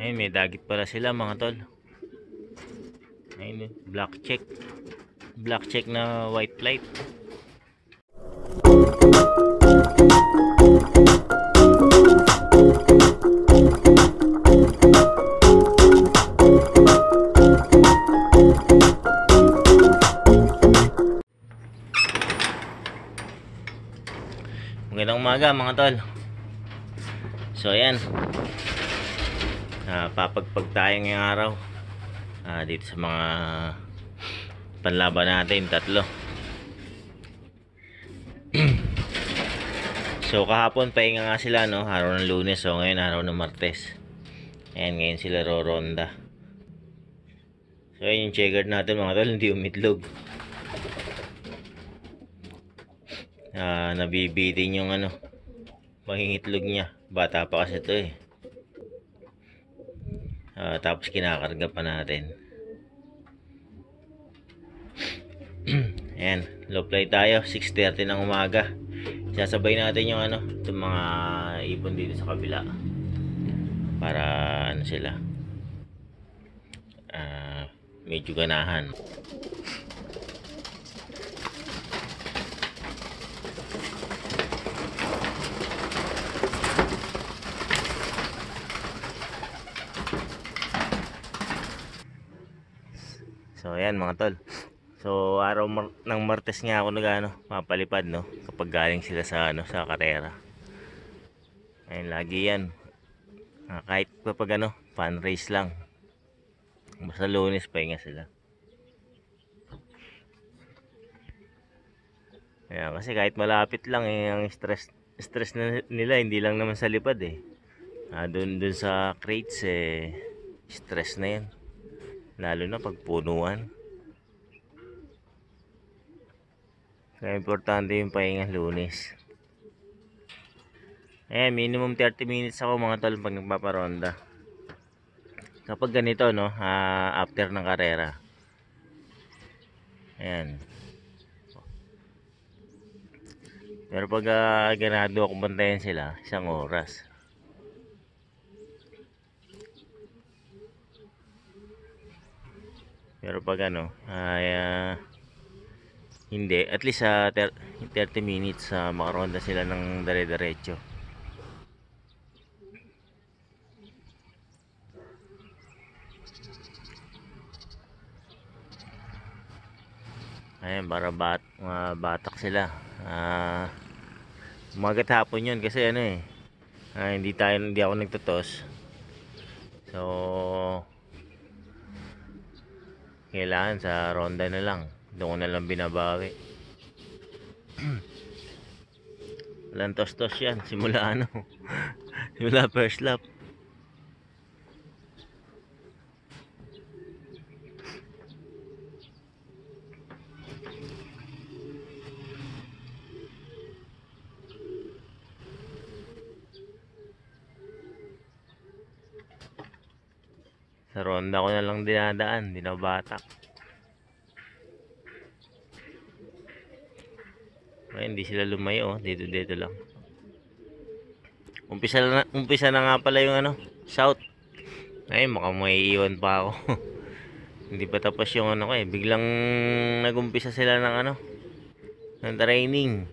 Ayun, may dagit pala sila mga tol. Ayun, black check. Black check na white flight. Magandang umaga mga tol. So ayan, papagpag tayo ngayong araw dito sa mga panlaban natin, tatlo. So kahapon pahinga nga sila, no, araw ng Lunes. So ngayon araw ng Martes. Ayan, ngayon sila roronda. So ayan yung checkered natin mga tol, hindi umitlog. Nabibitin yung pangingitlog niya. Bata pa kasi ito eh. Tapos kinakarga pa natin. Ayan, low flight tayo, 6:30 ng umaga. Sasabay natin yung itong mga ibon dito sa kabila. Para sila medyo ganahan. So ayan mga tol. So araw ng Martes nga ako mapalipad, no, kapag galing sila sa sa karera. Ayun, lagi yan. Kahit kapag fan race lang. Basta Lunes pahinga sila. Ayan, kasi kahit malapit lang ang stress nila hindi lang naman sa lipad eh. Dun sa crates stress na yan. Lalo na pag punuan. Kaya importante yung pahinga Lunes. Minimum 30 minutes ako mga tol pag nagpaparonda. Kapag ganito, no, after ng karera. Ayan. Pero pag ganado akong bantayan sila, 1 oras. Pero pag hindi, at least 30 minutes makaronda sila ng dire-diretso. Ayan, para mga batak sila. Umagat hapon yun kasi hindi ako nagtotos. So kailangan sa ronda na lang, doon ko na lang binabawi. Walang tos-tos yan simula simula first lap. Sa ronda ko na lang dinadaan, dinabatak. Ay, hindi sila lumayo, dito lang. Umpisa na nga pala yung shout. Ay, mukhang may iwan pa ako. Hindi pa tapos yung ko eh. Biglang nagumpisa sila ng training.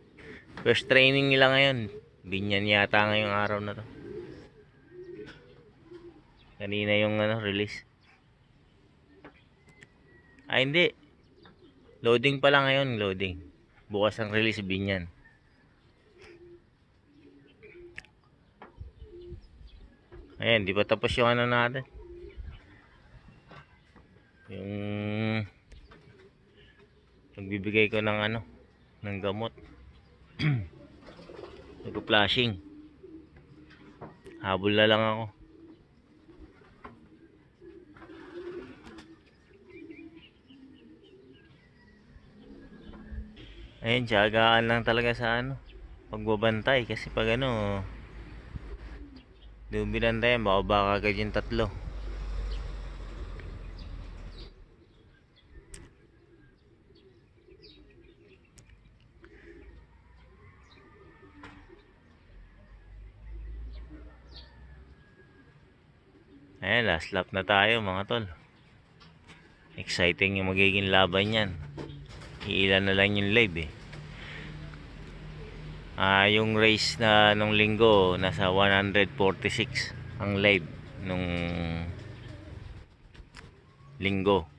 First training nila ngayon. Binyan yata ngayong araw na to. Kanina yung release. Ay, hindi. Loading pa lang ngayon, loading. Bukas ang release, Binyan. Ayan, di pa tapos yung natin. Yung nagbibigay ko ng gamot. Nagpo-flashing. Habol na lang ako. Ayun, tiyagaan lang talaga sa pagbabantay. Kasi pag doon binantayan, baka agad yung tatlo. Ayan, last lap na tayo mga tol. Exciting yung magiging laban yan. Iilan na lang yung live eh. Yung race na nung linggo, nasa 146 ang live nung linggo.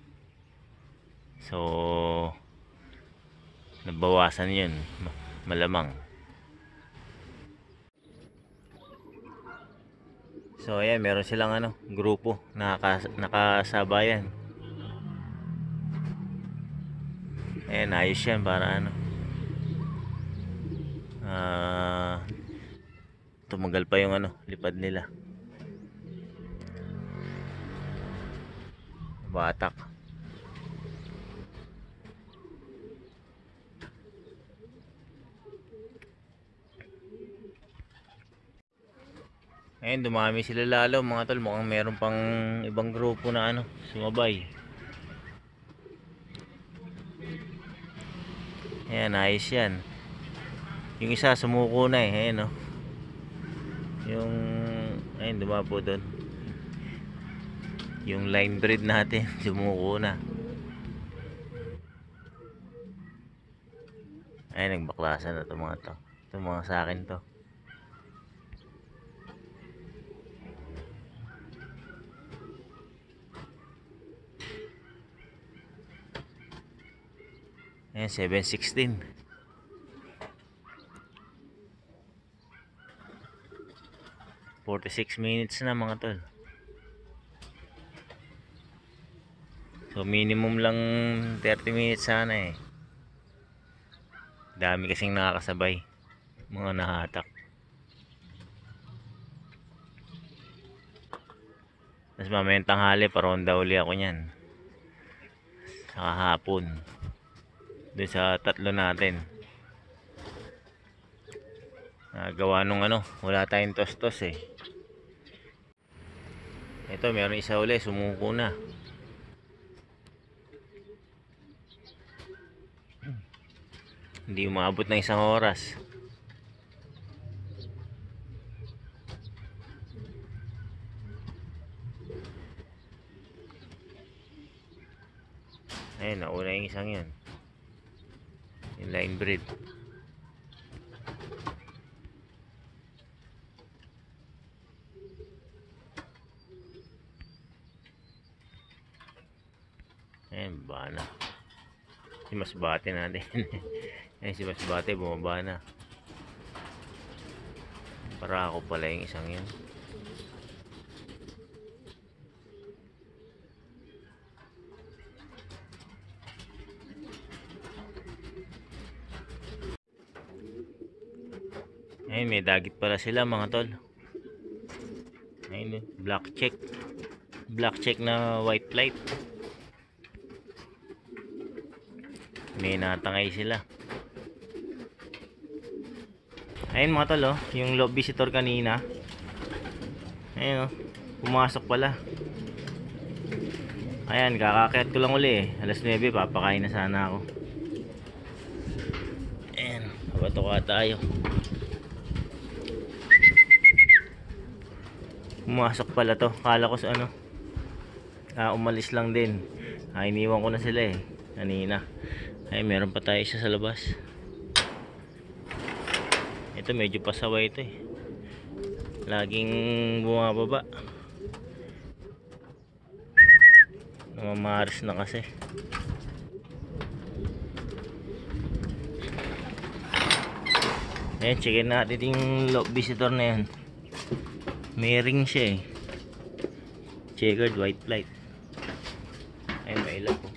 So, nabawasan yun. Malamang. So, ayan, meron silang grupo na nakasabayan. Ayan, ayos yan para tumagal pa yung lipad nila. Batak. Ayun, dumami sila lalo mga tol. Mukhang meron pang ibang grupo na sumabay. Ayan, ayos yan. Yung isa sumuko na eh. Ayan oh. Ayun, dumapo doon. Yung line breed natin, sumuko na. Ayun, nagbaklasan na itong mga to. Itong mga sa akin to. Ayan, 7:16. 46 minutes na mga tol. So minimum lang 30 minutes sana eh. Dami kasing nakakasabay. Mga nahatak. Tapos mamayang tanghali paronda uli ako nyan. Sa hapon. Doon sa tatlo natin. Gawa nung wala tayong tostos eh. Ito, meron isa uli, sumuko na. Hindi umabot ng 1 oras. Ayun, nauna yung isang yun. Yung line breed. Ayun, baba na. Si Masbate natin. Ayun, si Masbate bumaba na. Para ako pala yung isang yun. Ayun, may dagit pala sila mga tol. Ayun, black check. Black check na white flight. May natangay sila. Ayun mga tol, yung love visitor kanina. Ayun pumasok pala. Ayan, kakakayat ko lang uli eh. Alas 9, papakain na sana ako. Ayan, kabatuka tayo. Pumasok pala to. Kala ko sa umalis lang din. Iniwan ko na sila eh kanina. Ay, meron pa tayo isa sa labas. Ito medyo pasaway ito eh. Laging bumababa. Namamaris na kasi. Ayan, checkin natin yung love visitor na yan. May ring siya eh. Checkered white flight. Ayun, may ilan po.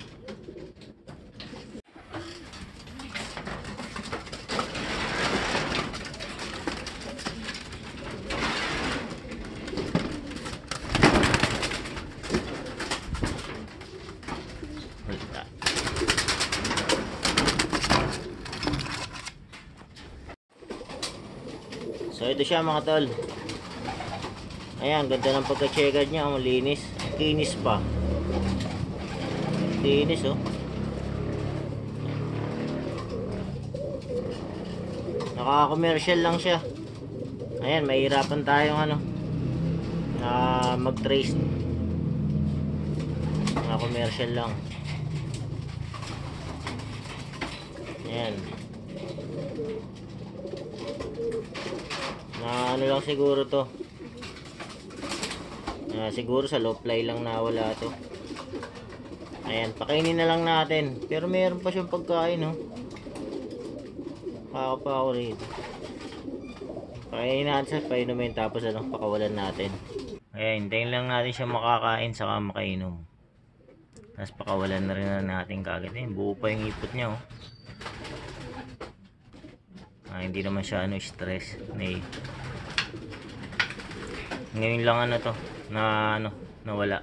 So ito siya mga tol. Ayan, ganda ng pagka-checkered niya, malinis. Kinis pa. Linis oh. Naka-commercial lang siya. Ayan, mahirapan tayong mag-trace. Mga commercial lang. Ayan. Na ano lang siguro to. Siguro sa low fly lang nawala to. Ayan, pakainin na lang natin. Pero meron pa siyang pagkain, no? Kakapa ako rito. Pakainin natin sa painumin, tapos ano, pakawalan natin. Ayan, hintayin lang natin siya makakain saka makainom. Tapos pakawalan na rin natin kagad. Ayan, buo pa yung ipot niya, oh. Hindi naman siya ano, stress. Ngayon lang ano to, na ano, nawala.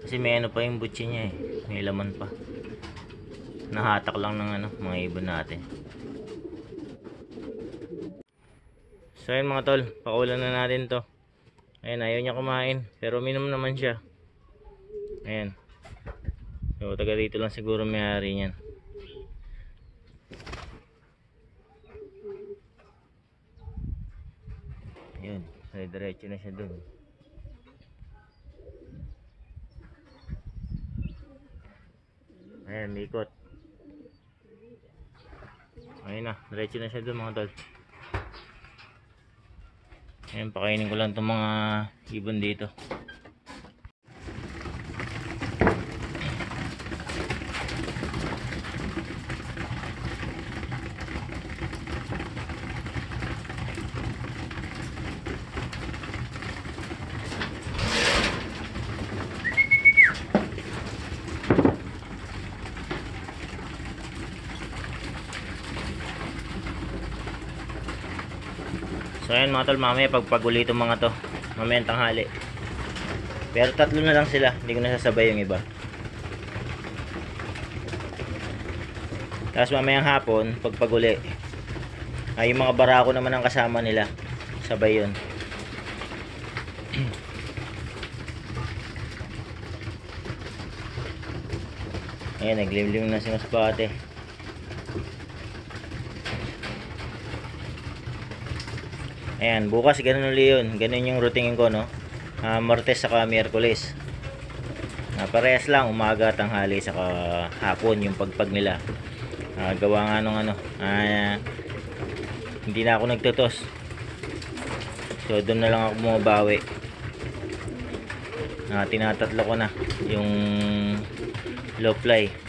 Kasi may ano pa yung butsi niya eh. May laman pa. Nahatak lang ng ano, mga ibon natin. So ayun mga tol, pakawalan na natin to. Ayan, ayaw niya kumain. Pero uminom naman siya. Ayan. So taga dito lang siguro may-ari niyan. Ayun, diretso na siya dun. Ayan, ikot. Ayun na, diretso na siya dun mga tol. Ayan, pakainin ko lang itong mga ibon dito. So ayan mga tol, mamaya pagpaguli itong mga to, mamaya tanghali. Pero tatlo na lang sila, hindi ko nasasabay yung iba. Tapos mamayang hapon, pagpaguli, yung mga barako naman ang kasama nila, sabay yun. Ayan, naglimlim na si Masbate. Ayan, bukas ganun ulit yun. Ganun yung routine ko, no? Martes saka Miyerkules. Parehas lang, umaga, tanghali, saka hapon yung pagpag nila. Gawa nga nung ano, hindi na ako nagtutos. So, doon na lang ako bumabawi. Tinatatlo ko na yung low fly.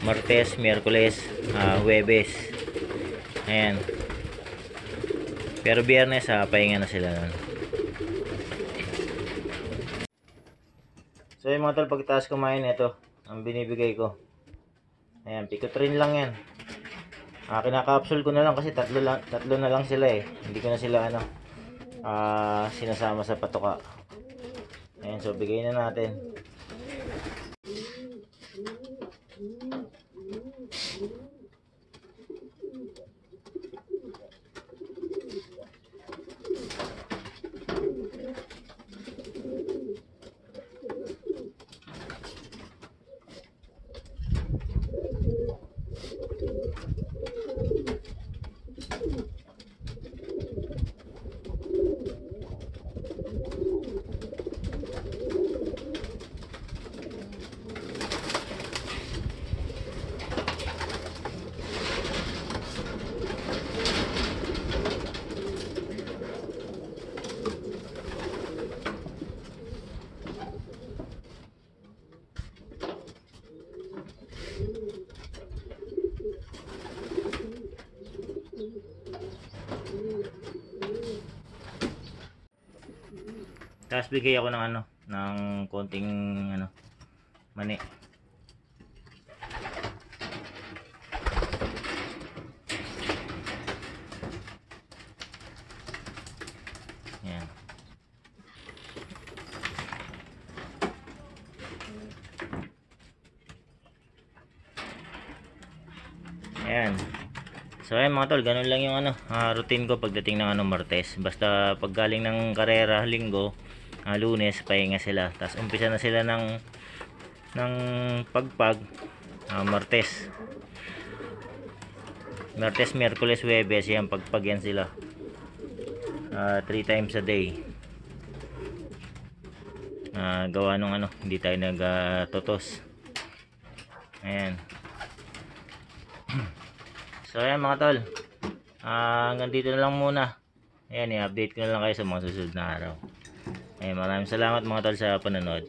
Martes, Miyerkules, Huwebes. Ayan. Pero Biyernes, pahinga na sila nun. So yung mga tol, pagkataas kumain, ito ang binibigay ko. Ayan, Picotrin lang yan. Kinakapsul ko na lang kasi tatlo na lang sila eh. Hindi ko na sila ano, sinasama sa patoka. Ayan, so bigay na natin. Tapos bigay ako ng ano, ng konting ano, mani. Yan. Ayan. So ayan mga tol, ganun lang yung ano, routine ko pagdating ng ano, Martes. Basta pag galing ng karera, Linggo, Lunes, pahinga sila. Tapos umpisa na sila ng pagpag, Martes. Martes, Miyerkules, Huwebes, yan pagpag yan sila. 3 times a day. Gawa nung ano, hindi tayo nagtotos. Ayan. So ayan mga tol. Hanggang dito na lang muna. Ayan, i-update ko na lang kayo sa mga susunod na araw. Ayan, maraming salamat mga tol sa panonood.